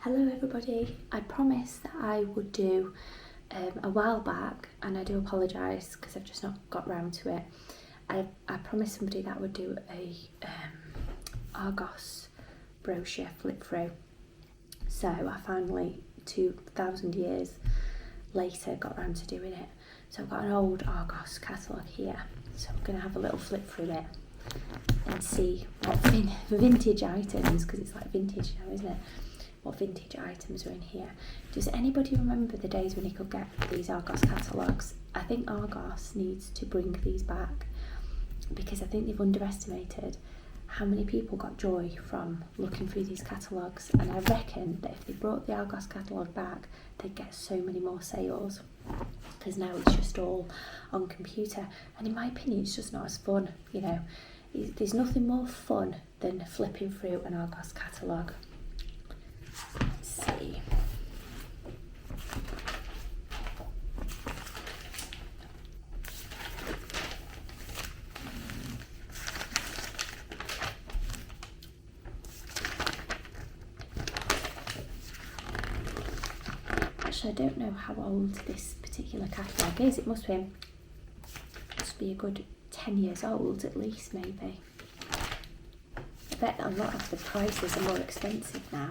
Hello everybody, I promised that I would do a while back, and I do apologise because I've just not got round to it. I promised somebody that I would do a Argos brochure flip through. So I finally, 2,000 years later, got round to doing it. So I've got an old Argos catalogue here, so I'm going to have a little flip through it and see what vintage items, because it's like vintage now, isn't it? What vintage items are in here. Does anybody remember the days when you could get these Argos catalogues? I think Argos needs to bring these back, because I think they've underestimated how many people got joy from looking through these catalogues, and I reckon that if they brought the Argos catalogue back, they'd get so many more sales, because now it's just all on computer, and in my opinion it's just not as fun. You know, there's nothing more fun than flipping through an Argos catalogue. Let's see. Actually, I don't know how old this particular catalogue is. It must be a good 10 years old at least, maybe. I bet a lot of the prices are more expensive now.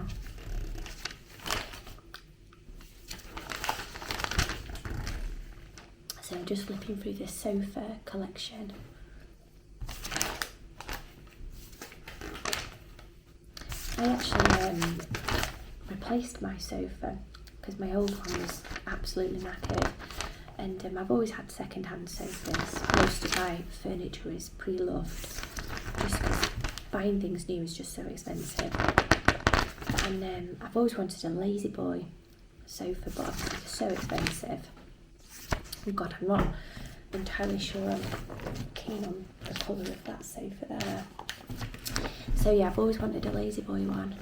So I'm just flipping through the sofa collection. I actually replaced my sofa because my old one was absolutely knackered, and I've always had second-hand sofas. Most of my furniture is pre-loved, just because buying things new is just so expensive. And I've always wanted a lazy boy sofa, but obviously they're so expensive. Oh God, I'm not entirely sure I'm keen on the colour of that sofa there. So yeah, I've always wanted a lazy boy one,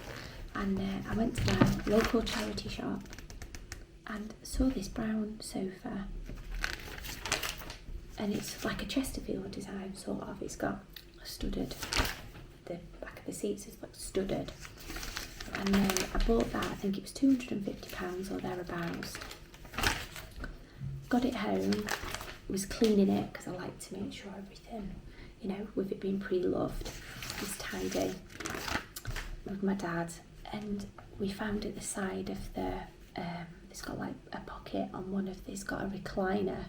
and I went to my local charity shop and saw this brown sofa, and it's like a Chesterfield design sort of. It's got studded, the back of the seats is like studded, and then I bought that. I think it was £250 or thereabouts. Got it home, was cleaning it because I like to make sure everything, you know, with it being pre-loved, is tidy, with my dad, and we found at the side of the, it's got like a pocket on one of these, got a recliner,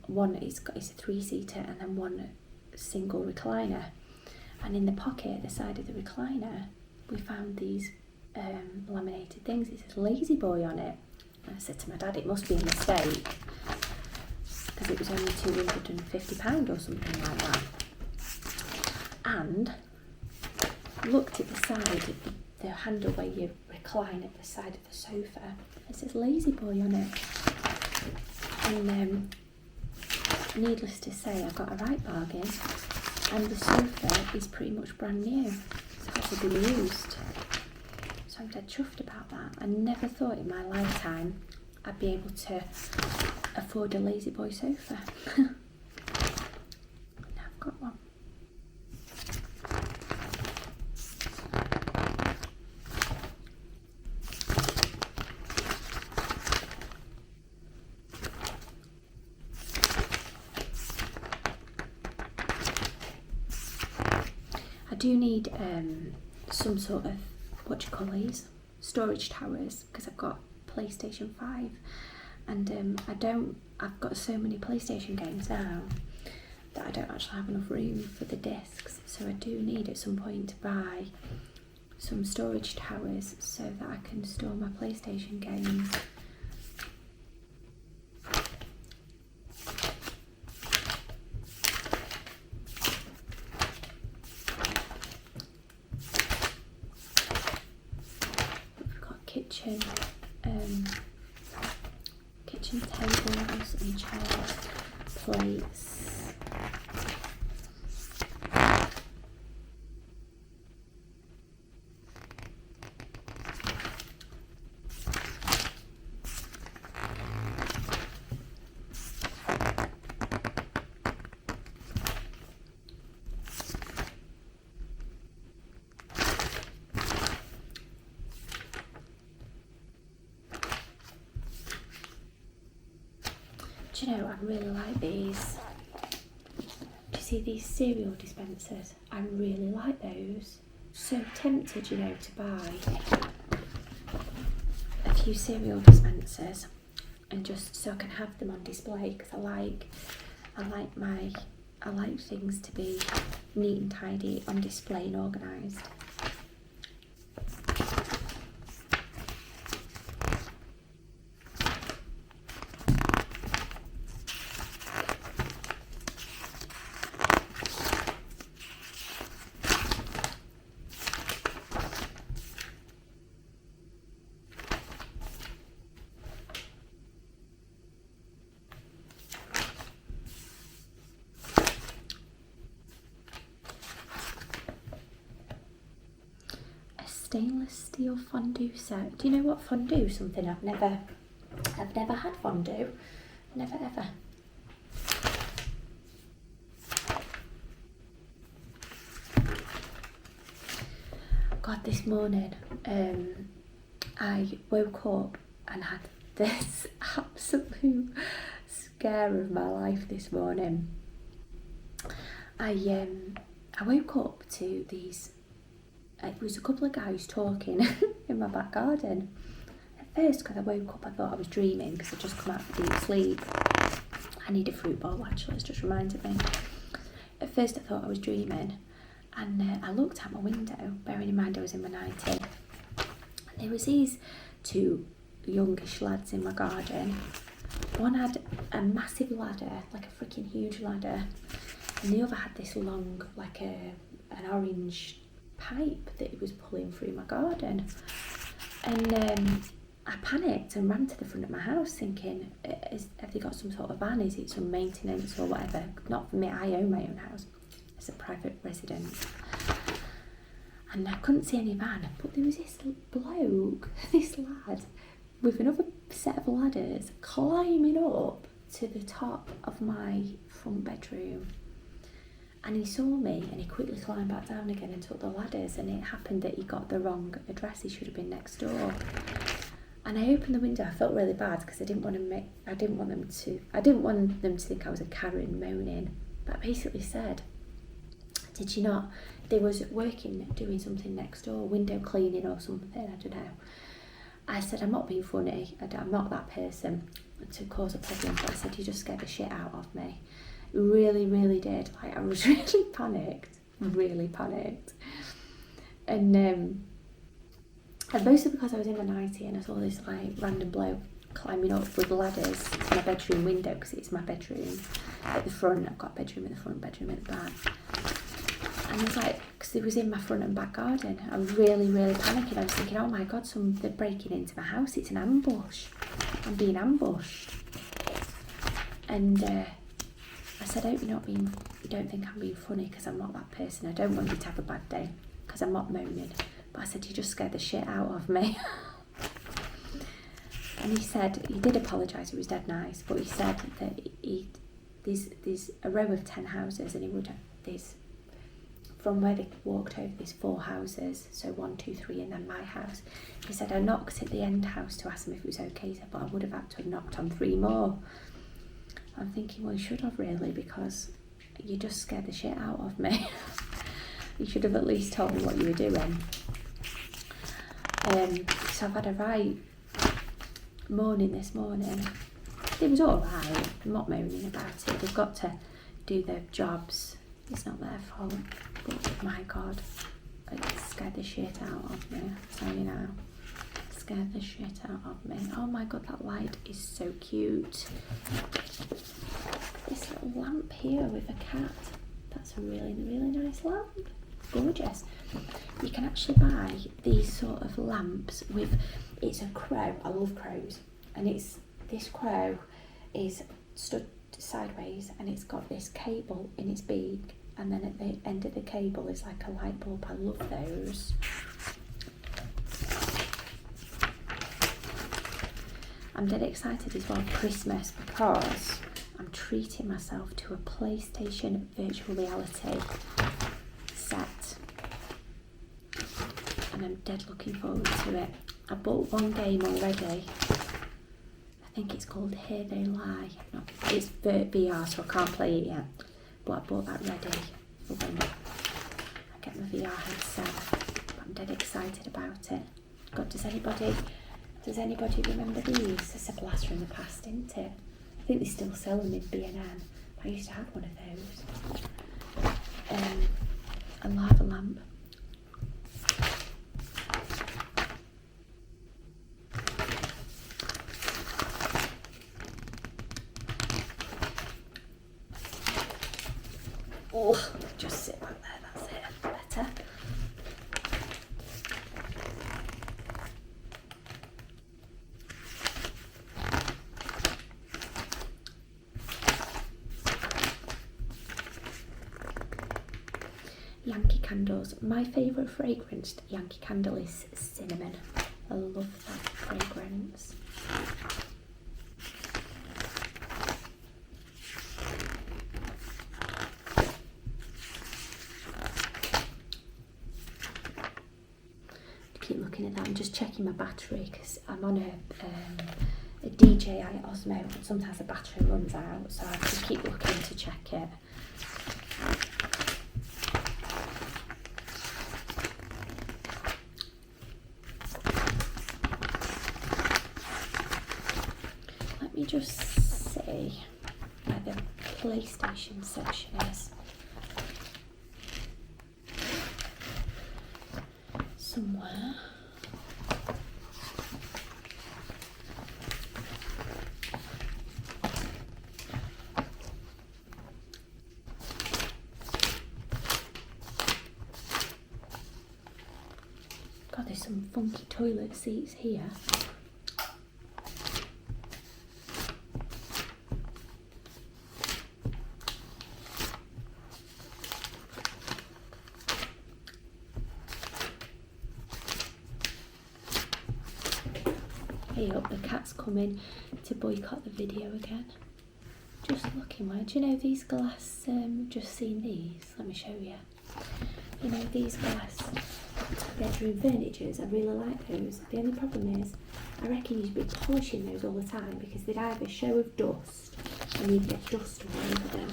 one it's a 3-seater and then one single recliner, and in the pocket at the side of the recliner we found these laminated things. It says Lazy Boy on it. I said to my dad, it must be a mistake, because it was only £250 or something like that. And looked at the side of the handle where you recline at the side of the sofa. It says Lazy Boy on it. And needless to say, I got a right bargain, and the sofa is pretty much brand new. It's actually been used. So I'm dead chuffed about that. I never thought in my lifetime I'd be able to afford a Lazy Boy sofa. Now I've got one. I do need some sort of, what do you call these, storage towers, because I've got PlayStation 5, and I've got so many PlayStation games now that I don't actually have enough room for the discs, so I do need at some point to buy some storage towers so that I can store my PlayStation games. Kitchen tables and chairs, plates. do you know, I really like these. Do you see these cereal dispensers? I really like those. So tempted, you know, to buy a few cereal dispensers and just so I can have them on display, because I like things to be neat and tidy, on display and organised. Stainless steel fondue set. Do you know what fondue? Something I've never had fondue. Never ever. God, this morning, I woke up and had this absolute scare of my life this morning. I woke up to these. It was a couple of guys talking in my back garden. At first, because I woke up, I thought I was dreaming because I'd just come out of deep sleep. I need a fruit bowl, actually, it's just reminded me. At first, I thought I was dreaming, and I looked out my window, bearing in mind I was in my 90. And there was these two youngish lads in my garden. One had a massive ladder, like a freaking huge ladder, and the other had this long, like an orange pipe that he was pulling through my garden. And I panicked and ran to the front of my house thinking, have they got some sort of van? Is it some maintenance or whatever? Not for me, I own my own house. It's a private residence. And I couldn't see any van, but there was this bloke, this lad, with another set of ladders climbing up to the top of my front bedroom. And he saw me and he quickly climbed back down again and took the ladders, and it happened that he got the wrong address. He should have been next door. And I opened the window. I felt really bad because I didn't want them to think I was a Karen moaning. But I basically said, did you not? They was doing something next door, window cleaning or something, I don't know. I said, I'm not being funny. I'm not that person to cause a problem. But I said, you just scared the shit out of me. Really, really did. Like, I was really panicked. And mostly because I was in my 90 and I saw this like random bloke climbing up with ladders to my bedroom window, because it's my bedroom at the front. I've got a bedroom at the front, bedroom at the back. And I was like, because it was in my front and back garden, I was really, really panicking. I was thinking, oh my God, they're breaking into my house. It's an ambush. I'm being ambushed. And I said, I hope you don't think I'm being funny, because I'm not that person. I don't want you to have a bad day, because I'm not moaning. But I said, you just scared the shit out of me. And he said, he did apologise, he was dead nice, but he said that there's a row of 10 houses, and from where they walked over, there's 4 houses, so 1, 2, 3, and then my house. He said, I knocked at the end house to ask him if it was okay, he said, but I would have had to have knocked on 3 more. I'm thinking, well, you should have really, because you just scared the shit out of me. You should have at least told me what you were doing. So I've had a right morning this morning. It was alright, I'm not moaning about it. They've got to do their jobs. It's not their fault. But my God, it scared the shit out of me. I'll tell you now. Scared the shit out of me. Oh my God, that light is so cute. This little lamp here with a cat. That's a really, really nice lamp. Gorgeous. You can actually buy these sort of lamps with, it's a crow. I love crows. And this crow is stood sideways and it's got this cable in its beak, and then at the end of the cable is like a light bulb. I love those. I'm dead excited as well for Christmas, because I'm treating myself to a PlayStation virtual reality set, and I'm dead looking forward to it. I bought one game already. I think it's called Here They Lie. No, it's VR, so I can't play it yet. But I bought that ready for when I get my VR headset. I'm dead excited about it. God, does anybody remember these? It's a blast from the past, isn't it? I think they still sell them in B&M. I used to have one of those. A lava lamp. Oh, just sit back there, that's it, better. Yankee candles. My favourite fragrance Yankee candle is cinnamon. I love that fragrance. Keep looking at that. I'm just checking my battery because I'm on a DJI Osmo and sometimes the battery runs out, so I have to keep looking to check it. Let me just see where the PlayStation section is. Somewhere. God, there's some funky toilet seats here. Hey up, the cat's coming to boycott the video again. Just looking, where do you know these glass, just seen these, let me show you. You know these glass bedroom furnitures, I really like those. The only problem is, I reckon you'd be polishing those all the time because they'd either show of dust and you'd get dust all over them,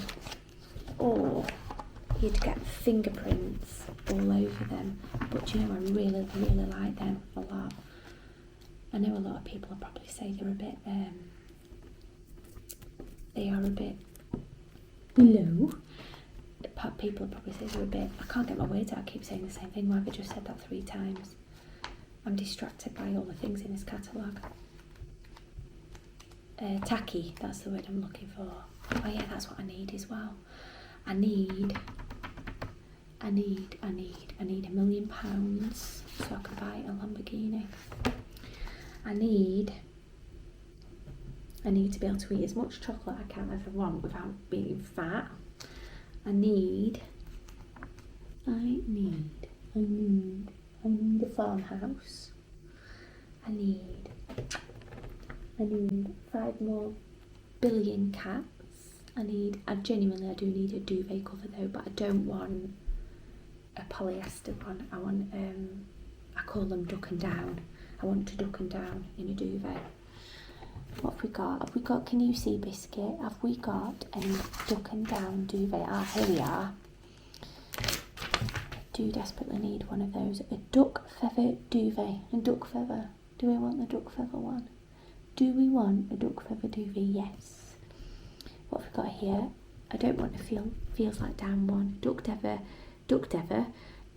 or you'd get fingerprints all over them. But you know, I really, really like them a lot. I know a lot of people will probably say they're a bit, they are a bit low. People will probably say they're a bit, I can't get my words out, I keep saying the same thing. Why have I just said that 3 times? I'm distracted by all the things in this catalogue. Tacky, that's the word I'm looking for. Oh yeah, that's what I need as well. I need £1 million so I can buy a Lamborghini. I need to be able to eat as much chocolate I can as I want without being fat. I need a farmhouse. I need 5 more billion cats. I do need a duvet cover though, but I don't want a polyester one. I want, I call them duck and down. I want to duck and down in a duvet. What have we got? Have we got, can you see biscuit? Have we got any duck and down duvet? Ah, here we are. I do desperately need one of those. A duck feather duvet. A duck feather. Do we want the duck feather one? Do we want a duck feather duvet? Yes. What have we got here? I don't want to feels like down one. Duck feather.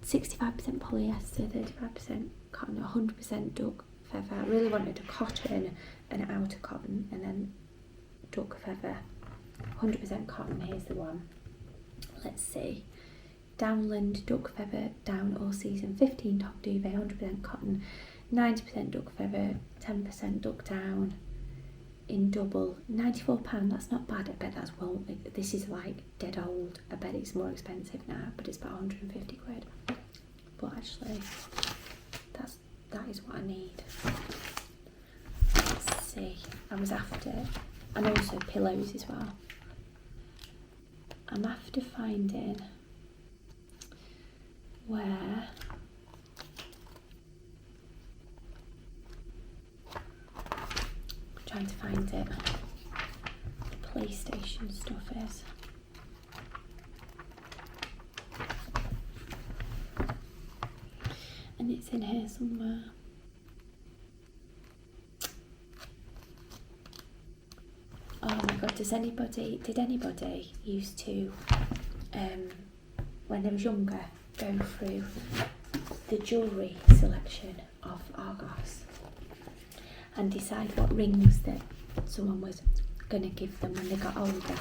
65% polyester, 35% cotton, 100% duck feather. I really wanted a cotton, an outer cotton, and then duck feather. 100% cotton, here's the one. Let's see. Downland duck feather, down all season, 15 top duvet, 100% cotton, 90% duck feather, 10% duck down, in double, £94. That's not bad. I bet that's well. This is like dead old. I bet it's more expensive now, but it's about 150 quid. But actually, that is what I need. Let's see. I was after, and also pillows as well. I'm after finding where trying to find it. PlayStation stuff is. And it's in here somewhere. Oh my god, did anybody used to, when they was younger, go through the jewellery selection of Argos and decide what rings that someone was going to give them when they got older,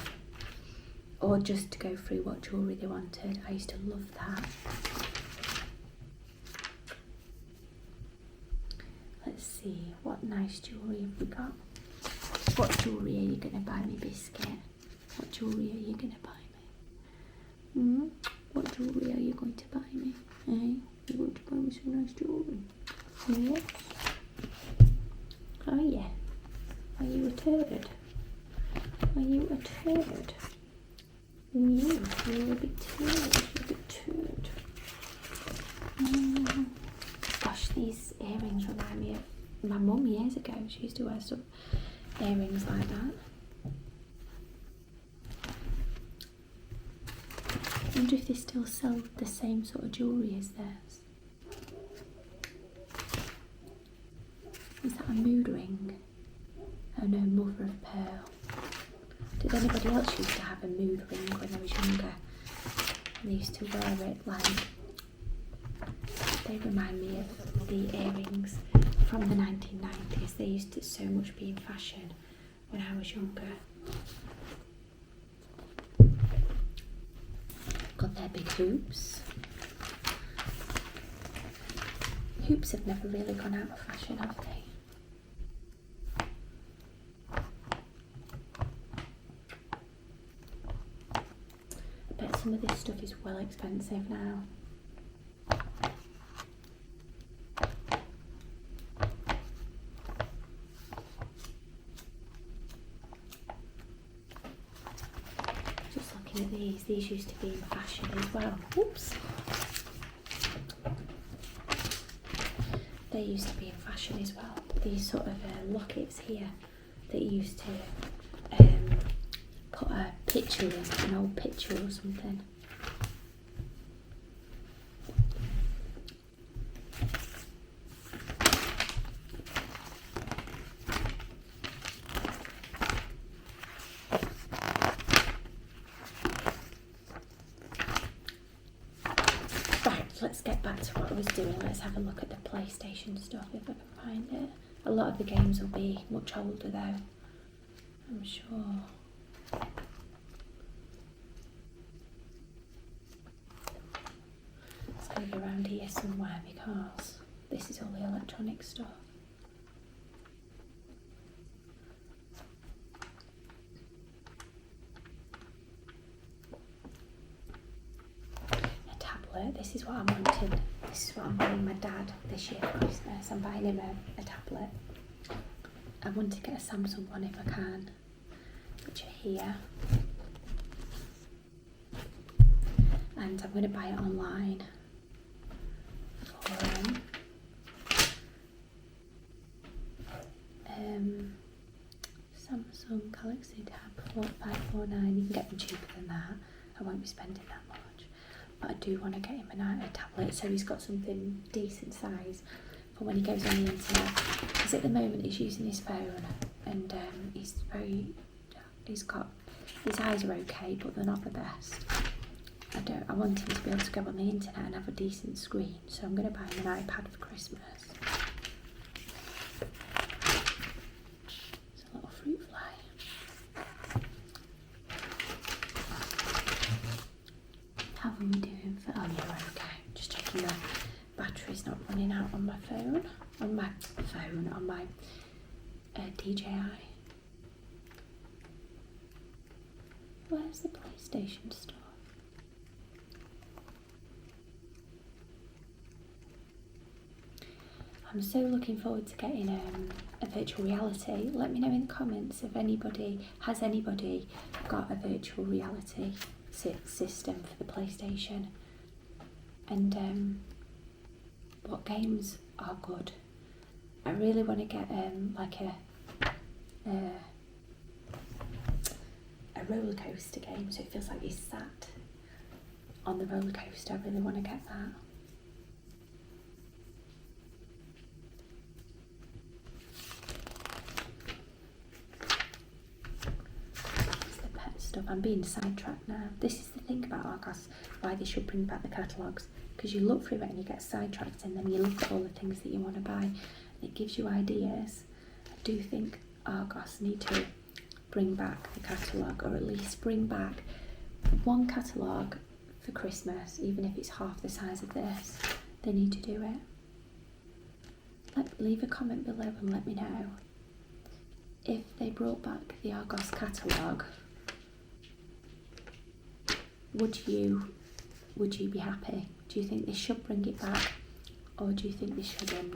or just to go through what jewellery they wanted? I used to love that. Let's see, what nice jewellery have we got? What jewellery are you going to buy me, Biscuit? What jewellery are you going to buy me? What jewellery are you going to buy me? Eh? You're going to buy me some nice jewellery? Yes. Oh yeah. Are you a turd? Are you a turd? No, you're a big turd. You're a big turd. Gosh, these earrings remind me of my mum years ago. She used to wear some earrings like that. I wonder if they still sell the same sort of jewellery as theirs. Is that a mood ring? Oh no, mother of pearl. Did anybody else used to have a mood ring when I was younger? And they used to wear it like, they remind me of the earrings from the 1990s. They used to so much be in fashion when I was younger. Got their big hoops. Hoops have never really gone out of fashion, have they? I bet some of this stuff is well expensive now. These used to be in fashion as well. Oops. They used to be in fashion as well. These sort of lockets here that you used to put a picture in, an old picture or something. Let's get back to what I was doing. Let's have a look at the PlayStation stuff if I can find it. A lot of the games will be much older though, I'm sure. It's going to be around here somewhere because this is all the electronic stuff. This is what I'm wanting. This is what I'm buying my dad this year for Christmas. I'm buying him a tablet. I want to get a Samsung one if I can, which are here. And I'm going to buy it online for Samsung Galaxy Tab 4549. You can get them cheaper than that. I won't be spending that much. But I do want to get him a tablet so he's got something decent size for when he goes on the internet. Because at the moment he's using his phone and his eyes are okay, but they're not the best. I want him to be able to go on the internet and have a decent screen, so I'm going to buy him an iPad for Christmas. It's a little fruit fly. How are we doing for, oh yeah, we're okay. Just checking the battery's not running out on my phone. On my DJI. Where's the PlayStation stuff? I'm so looking forward to getting a virtual reality. Let me know in the comments if has anybody got a virtual reality system for the PlayStation, and what games are good. I really want to get like a a roller coaster game, so it feels like you're sat on the roller coaster. I really want to get that. It's the pet stuff. I'm being sidetracked now. This is the thing about Argos, why they should bring back the catalogues, because you look through it and you get sidetracked, and then you look at all the things that you want to buy, and it gives you ideas. I do think Argos need to bring back the catalogue, or at least bring back one catalogue for Christmas, even if it's half the size of this. They need to do it. Leave a comment below and let me know if they brought back the Argos catalogue. Would you be happy? Do you think they should bring it back, or do you think they shouldn't?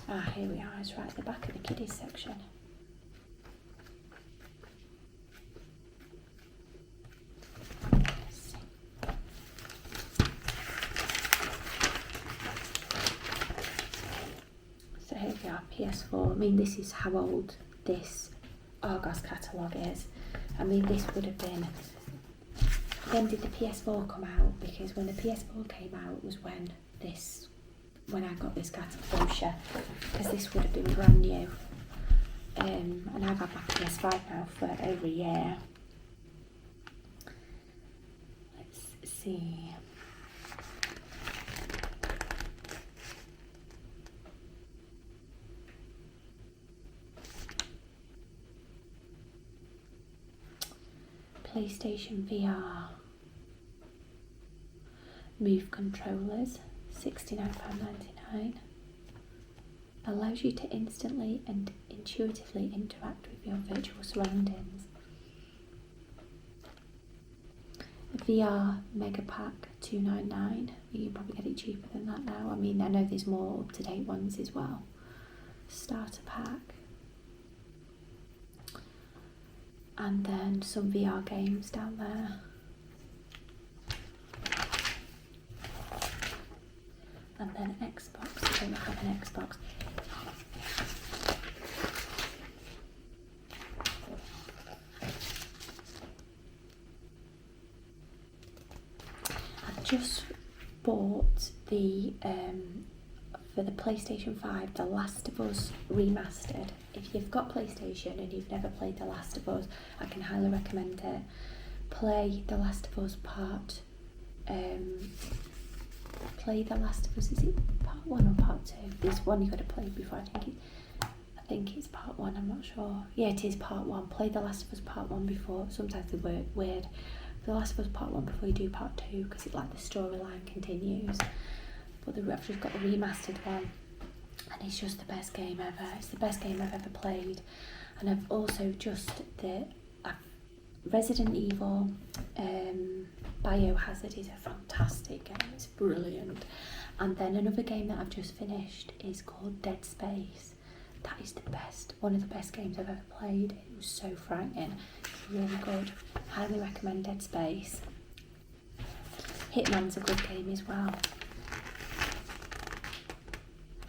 Ah, here we are. It's right at the back of the kiddies section. Let's see. So here we are, PS4. I mean, this is how old this Argos catalogue is. I mean, this would have been... When did the PS4 come out? Because when the PS4 came out was when I got this brochure, because this would have been brand new. And I've had my PS5 now for over a year. Let's see. PlayStation VR. Move controllers. £69.99. Allows you to instantly and intuitively interact with your virtual surroundings. VR Mega Pack £2.99. You can probably get it cheaper than that now. I mean, I know there's more up-to-date ones as well. Starter pack. And then some VR games down there. And then Xbox. I don't have an Xbox. I've just bought the for the PlayStation 5, The Last of Us Remastered. If you've got PlayStation and you've never played The Last of Us, I can highly recommend it. Play The Last of Us play The Last of Us, is it part 1 or part 2? There's one you got to play before, I think it's part 1, I'm not sure. Yeah, it is part 1. Play The Last of Us part 1 before, sometimes they work weird. The Last of Us part 1 before you do part 2, because it's like the storyline continues. But I've just got the remastered one, and it's just the best game ever. It's the best game I've ever played. And I've also Resident Evil, Biohazard is a fantastic game, it's brilliant. And then another game that I've just finished is called Dead Space. That is the best, one of the best games I've ever played. It was so frightening, it's really good. Highly recommend Dead Space. Hitman's a good game as well.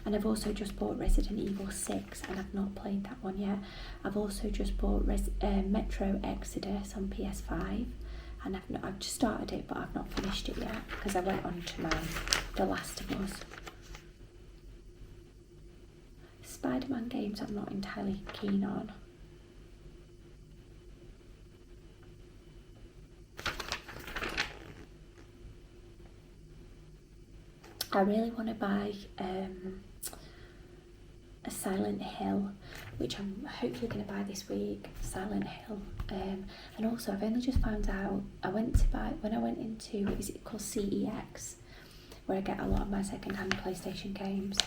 And I've also just bought Resident Evil 6, and I've not played that one yet. I've also just bought Metro Exodus on PS5, and I've just started it, but I've not finished it yet because I went on to The Last of Us. Spider-Man games I'm not entirely keen on. I really want to buy a Silent Hill, which I'm hopefully going to buy this week. Silent Hill. And also I've only just found out, when I went into, is it called CEX, where I get a lot of my second-hand PlayStation games.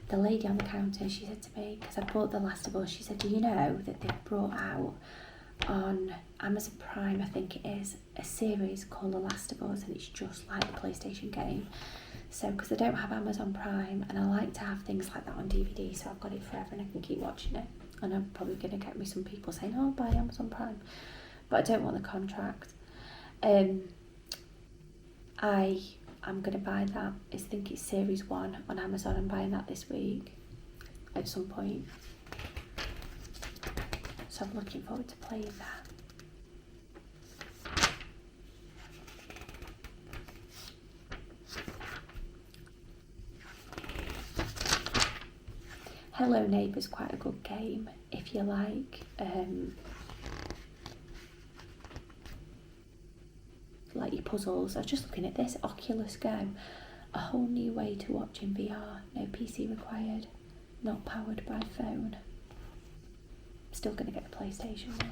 The lady on the counter, she said to me, because I bought The Last of Us, she said, do you know that they've brought out on Amazon Prime, I think it is, a series called The Last of Us, and it's just like the PlayStation game. So, because I don't have Amazon Prime, and I like to have things like that on DVD, so I've got it forever and I can keep watching it. And I'm probably going to get me some people saying, oh, buy Amazon Prime. But I don't want the contract. I I'm going to buy that. I think it's Series 1 on Amazon. I'm buying that this week at some point. So I'm looking forward to playing that. Hello Neighbour's quite a good game if you like your puzzles. I was just looking at this, Oculus Go, a whole new way to watch in VR, no PC required, not powered by phone. Still going to get the PlayStation one.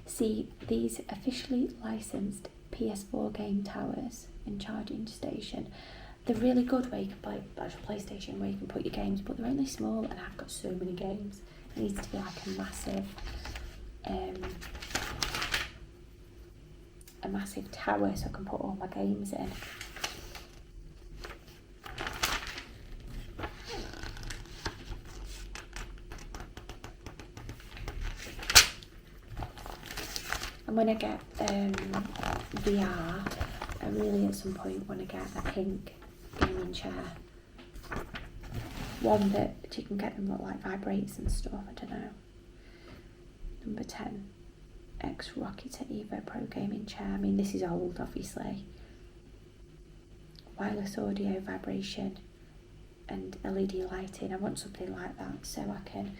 See, these officially licensed PS4 game towers and charging station, they're really good where you can play actual PlayStation, where you can put your games, but they're only small and I've got so many games. It needs to be like a massive tower so I can put all my games in. And when I get VR, I really at some point want to get a pink gaming chair. One that you can get them that like vibrates and stuff, I don't know. Number 10, X Rocketer Evo Pro gaming chair. I mean, this is old, obviously. Wireless audio, vibration, and LED lighting. I want something like that so I can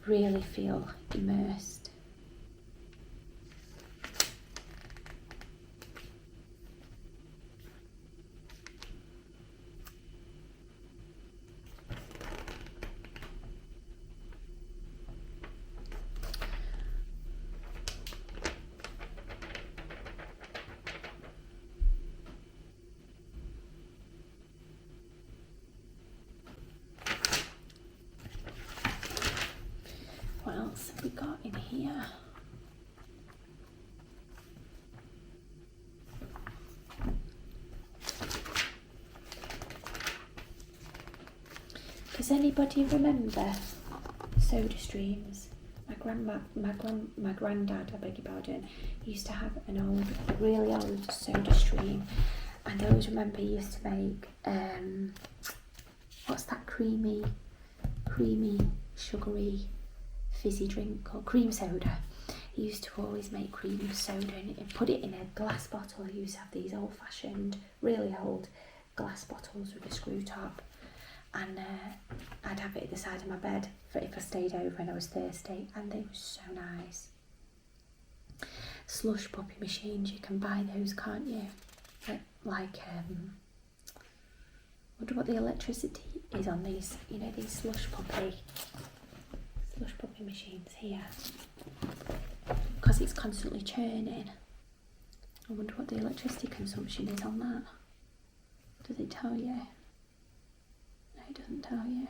really feel immersed. What else have we got in here? Does anybody remember soda streams? My granddad, I beg your pardon, used to have an old, really old soda stream, and I always remember he used to make what's that creamy, sugary, fizzy drink called cream soda. He used to always make cream soda and put it in a glass bottle. He used to have these old-fashioned, really old glass bottles with a screw top, and I'd have it at the side of my bed for if I stayed over and I was thirsty, and they were so nice. Slush puppy machines, you can buy those, can't you? Like wonder what the electricity is on these, you know, these slush puppy machines here, because it's constantly churning. I wonder what the electricity consumption is on that. Does it tell you? No, it doesn't tell you.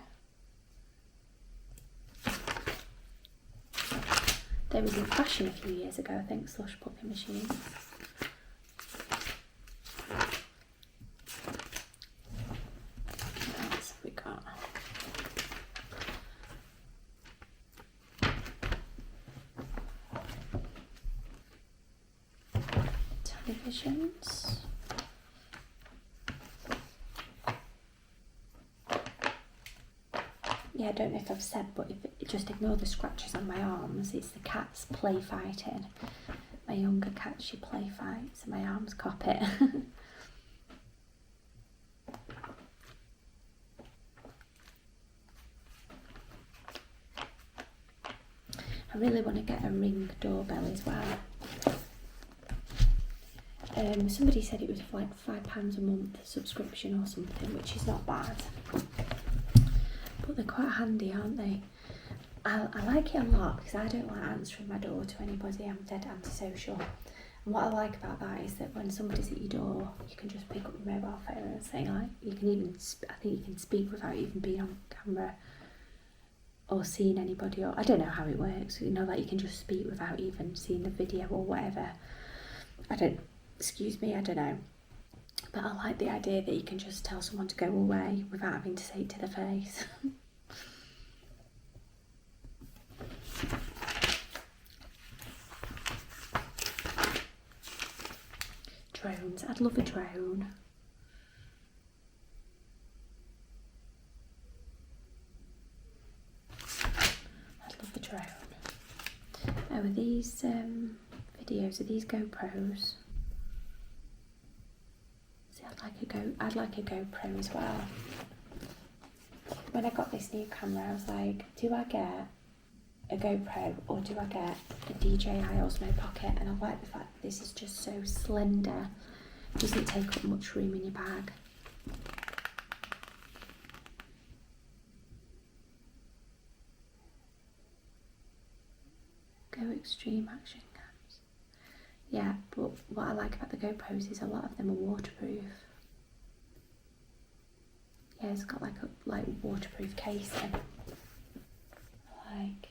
They was in fashion a few years ago, I think, slush puppy machines. What else have we got? Televisions. Yeah, I don't know if I've said, but just ignore the scratches on my arms. It's the cats play fighting. My younger cat, she play fights, and my arms cop it. I really want to get a Ring doorbell as well. Somebody said it was like £5 a month subscription or something, which is not bad. But they're quite handy, aren't they? I like it a lot because I don't like answering my door to anybody. I'm dead antisocial. And what I like about that is that when somebody's at your door, you can just pick up your mobile phone and say, like, you can even, I think you can speak without even being on camera or seeing anybody, or I don't know how it works, you know, like you can just speak without even seeing the video or whatever. I don't know. But I like the idea that you can just tell someone to go away without having to say it to their face. drones. I'd love a drone. I'd love a drone. Oh, are these videos, are these GoPros? See, I'd like a GoPro as well. When I got this new camera, I was like, do I get a GoPro or do I get a DJI Osmo Pocket? And I like the fact that this is just so slender. It doesn't take up much room in your bag. Go extreme action cams. Yeah, but what I like about the GoPros is a lot of them are waterproof. Yeah, it's got like a waterproof casing. Like,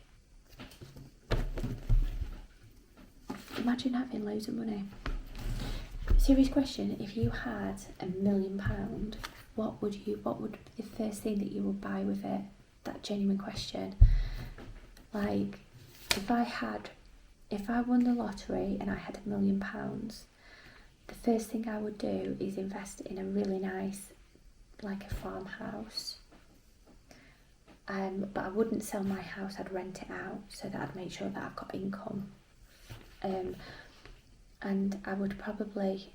imagine having loads of money. Serious question, if you had £1 million, what would be the first thing that you would buy with it? That genuine question. Like, if I won the lottery and I had £1 million, the first thing I would do is invest in a really nice, like a farmhouse. But I wouldn't sell my house, I'd rent it out so that I'd make sure that I've got income. And I would probably,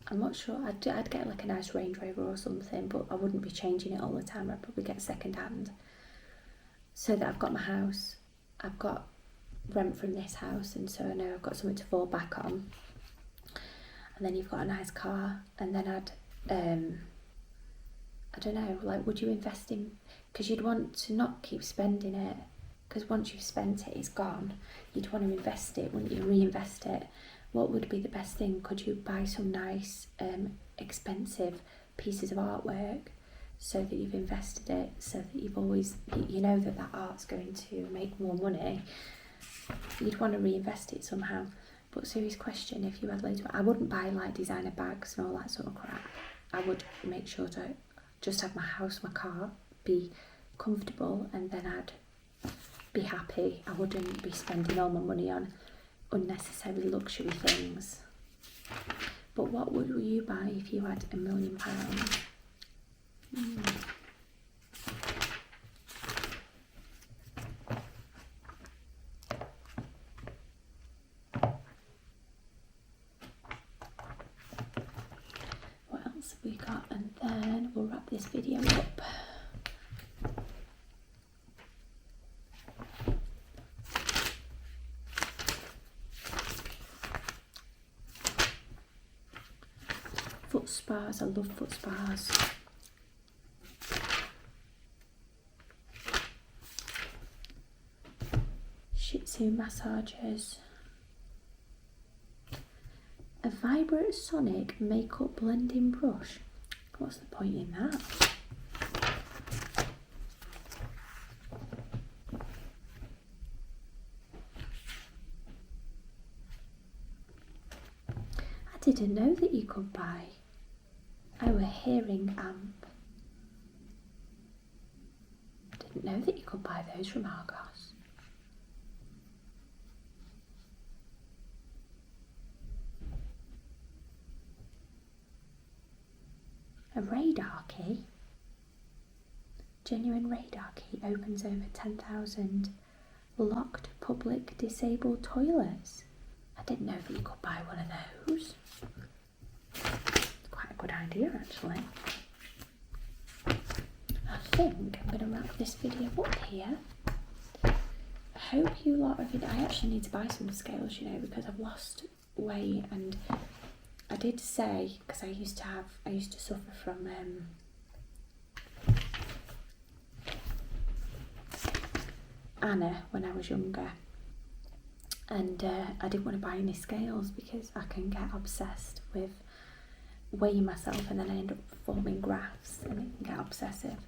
I'm not sure, I'd get like a nice Range Rover or something, but I wouldn't be changing it all the time. I'd probably get second hand so that I've got my house, I've got rent from this house, and so I know I've got something to fall back on. And then you've got a nice car, and then I'd, I don't know, like, would you invest in, because you'd want to not keep spending it, because once you've spent it, it's gone. You'd want to invest it, wouldn't you? Reinvest it. What would be the best thing? Could you buy some nice, expensive pieces of artwork so that you've invested it, so that you've always, you know that art's going to make more money. You'd want to reinvest it somehow. But serious question, if you had loads of, I wouldn't buy like designer bags and all that sort of crap. I would make sure to just have my house, my car, be comfortable, and then I'd be happy. I wouldn't be spending all my money on unnecessary luxury things. But what would you buy if you had £1 million? What else have we got? And then we'll wrap this video up. Foot spas, I love foot spas. Shih Tzu massages. A vibrant sonic makeup blending brush. What's the point in that? I didn't know that you could buy a hearing amp. I didn't know that you could buy those from Argos. A radar key. Genuine radar key opens over 10,000 locked public disabled toilets. I didn't know that you could buy one of those. Quite a good idea, actually. I think I'm going to wrap this video up here. I hope you lot of it. I actually need to buy some scales, you know, because I've lost weight, and I did say, because I used to suffer from Anna when I was younger, and I didn't want to buy any scales because I can get obsessed with weighing myself, and then I end up forming graphs and it can get obsessive.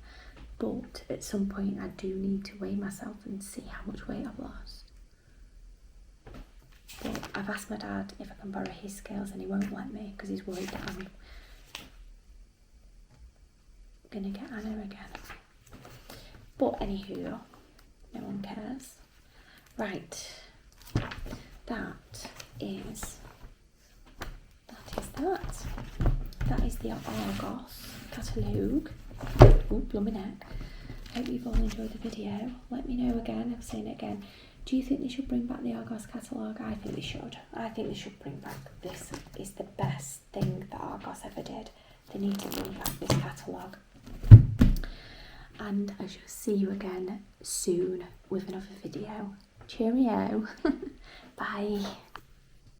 But at some point I do need to weigh myself and see how much weight I've lost. But I've asked my dad if I can borrow his scales, and he won't let me because he's worried that I'm gonna get Anna again. But anywho, no one cares. Right, that is that is the Argos Catalogue. Oh, blooming heck. Hope you've all enjoyed the video. Let me know again, I'm saying it again. Do you think they should bring back the Argos Catalogue? I think they should. I think they should bring back this. Is the best thing that Argos ever did. They need to bring back this catalogue. And I shall see you again soon with another video. Cheerio. Bye.